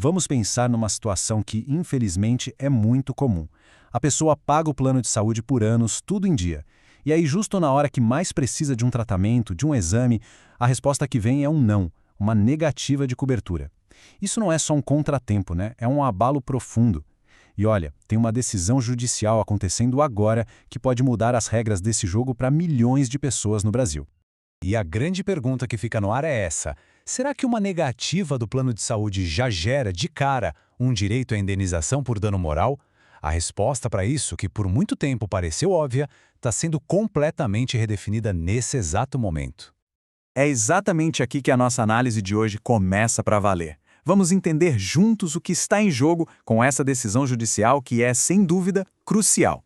Vamos pensar numa situação que, infelizmente, é muito comum. A pessoa paga o plano de saúde por anos, tudo em dia. E aí, justo na hora que mais precisa de um tratamento, de um exame, a resposta que vem é um não, uma negativa de cobertura. Isso não é só um contratempo, né? É um abalo profundo. E olha, tem uma decisão judicial acontecendo agora que pode mudar as regras desse jogo para milhões de pessoas no Brasil. E a grande pergunta que fica no ar é essa: será que uma negativa do plano de saúde já gera, de cara, um direito à indenização por dano moral? A resposta para isso, que por muito tempo pareceu óbvia, está sendo completamente redefinida nesse exato momento. É exatamente aqui que a nossa análise de hoje começa para valer. Vamos entender juntos o que está em jogo com essa decisão judicial que é, sem dúvida, crucial.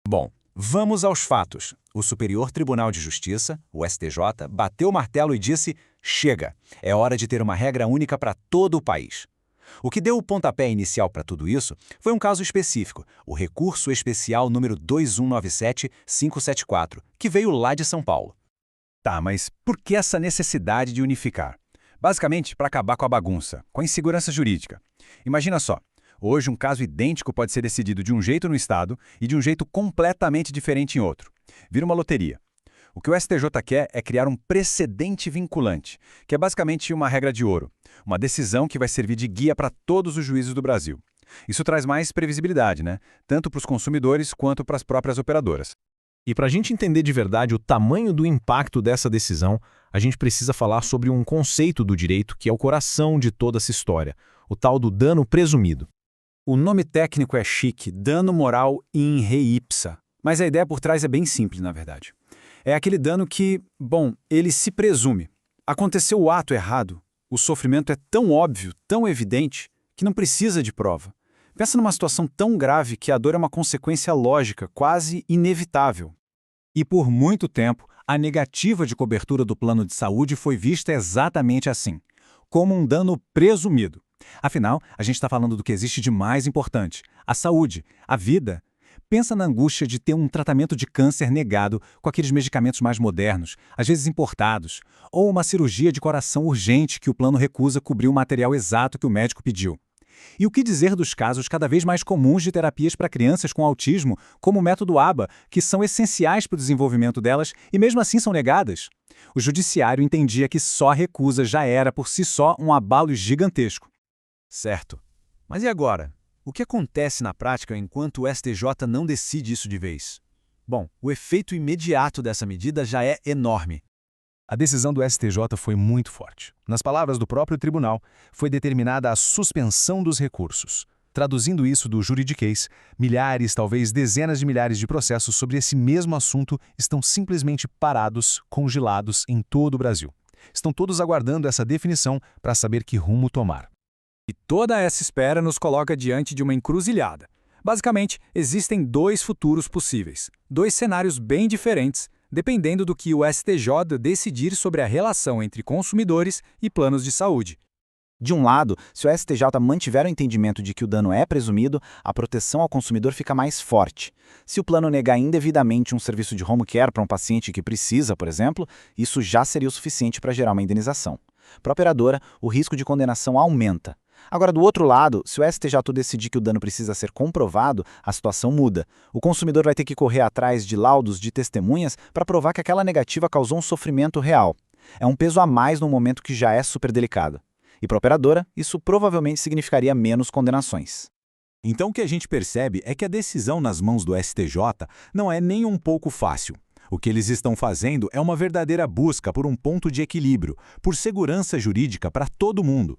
Bom, vamos aos fatos. O Superior Tribunal de Justiça, o STJ, bateu o martelo e disse: chega, é hora de ter uma regra única para todo o país. O que deu o pontapé inicial para tudo isso foi um caso específico, o recurso especial número 2197574, que veio lá de São Paulo. Tá, mas por que essa necessidade de unificar? Basicamente, para acabar com a bagunça, com a insegurança jurídica. Imagina só, hoje um caso idêntico pode ser decidido de um jeito no Estado e de um jeito completamente diferente em outro. Vira uma loteria. O que o STJ quer é criar um precedente vinculante, que é basicamente uma regra de ouro, uma decisão que vai servir de guia para todos os juízes do Brasil. Isso traz mais previsibilidade, né? Tanto para os consumidores quanto para as próprias operadoras. E para a gente entender de verdade o tamanho do impacto dessa decisão, a gente precisa falar sobre um conceito do direito que é o coração de toda essa história, o tal do dano presumido. O nome técnico é chique, dano moral in re ipsa, mas a ideia por trás é bem simples, na verdade. É aquele dano que, bom, ele se presume. Aconteceu o ato errado, o sofrimento é tão óbvio, tão evidente, que não precisa de prova. Pensa numa situação tão grave que a dor é uma consequência lógica, quase inevitável. E por muito tempo, a negativa de cobertura do plano de saúde foi vista exatamente assim, como um dano presumido. Afinal, a gente está falando do que existe de mais importante, a saúde, a vida. Pensa na angústia de ter um tratamento de câncer negado com aqueles medicamentos mais modernos, às vezes importados, ou uma cirurgia de coração urgente que o plano recusa cobrir o material exato que o médico pediu. E o que dizer dos casos cada vez mais comuns de terapias para crianças com autismo, como o método ABA, que são essenciais para o desenvolvimento delas e mesmo assim são negadas? O judiciário entendia que só a recusa já era por si só um abalo gigantesco. Certo. Mas e agora? O que acontece na prática enquanto o STJ não decide isso de vez? Bom, o efeito imediato dessa medida já é enorme. A decisão do STJ foi muito forte. Nas palavras do próprio tribunal, foi determinada a suspensão dos recursos. Traduzindo isso do juridiquês, milhares, talvez dezenas de milhares de processos sobre esse mesmo assunto estão simplesmente parados, congelados em todo o Brasil. Estão todos aguardando essa definição para saber que rumo tomar. E toda essa espera nos coloca diante de uma encruzilhada. Basicamente, existem dois futuros possíveis, dois cenários bem diferentes, dependendo do que o STJ decidir sobre a relação entre consumidores e planos de saúde. De um lado, se o STJ mantiver o entendimento de que o dano é presumido, a proteção ao consumidor fica mais forte. Se o plano negar indevidamente um serviço de home care para um paciente que precisa, por exemplo, isso já seria o suficiente para gerar uma indenização. Para a operadora, o risco de condenação aumenta. Agora, do outro lado, se o STJ decidir que o dano precisa ser comprovado, a situação muda. O consumidor vai ter que correr atrás de laudos de testemunhas para provar que aquela negativa causou um sofrimento real. É um peso a mais num momento que já é super delicado. E para a operadora, isso provavelmente significaria menos condenações. Então o que a gente percebe é que a decisão nas mãos do STJ não é nem um pouco fácil. O que eles estão fazendo é uma verdadeira busca por um ponto de equilíbrio, por segurança jurídica para todo mundo.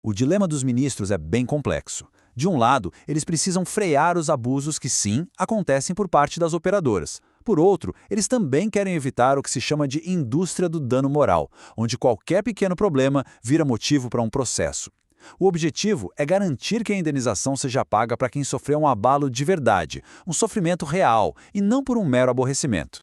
O dilema dos ministros é bem complexo. De um lado, eles precisam frear os abusos que, sim, acontecem por parte das operadoras. Por outro, eles também querem evitar o que se chama de indústria do dano moral, onde qualquer pequeno problema vira motivo para um processo. O objetivo é garantir que a indenização seja paga para quem sofreu um abalo de verdade, um sofrimento real, e não por um mero aborrecimento.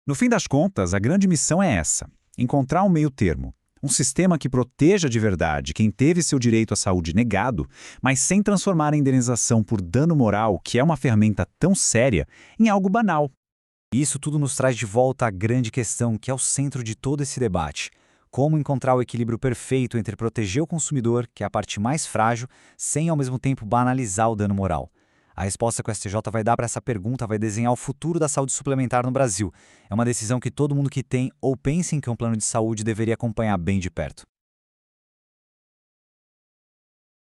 No fim das contas, a grande missão é essa: encontrar um meio termo. Um sistema que proteja de verdade quem teve seu direito à saúde negado, mas sem transformar a indenização por dano moral, que é uma ferramenta tão séria, em algo banal. E isso tudo nos traz de volta à grande questão que é o centro de todo esse debate. Como encontrar o equilíbrio perfeito entre proteger o consumidor, que é a parte mais frágil, sem ao mesmo tempo banalizar o dano moral? A resposta que o STJ vai dar para essa pergunta vai desenhar o futuro da saúde suplementar no Brasil. É uma decisão que todo mundo que tem ou pensa em ter um plano de saúde deveria acompanhar bem de perto.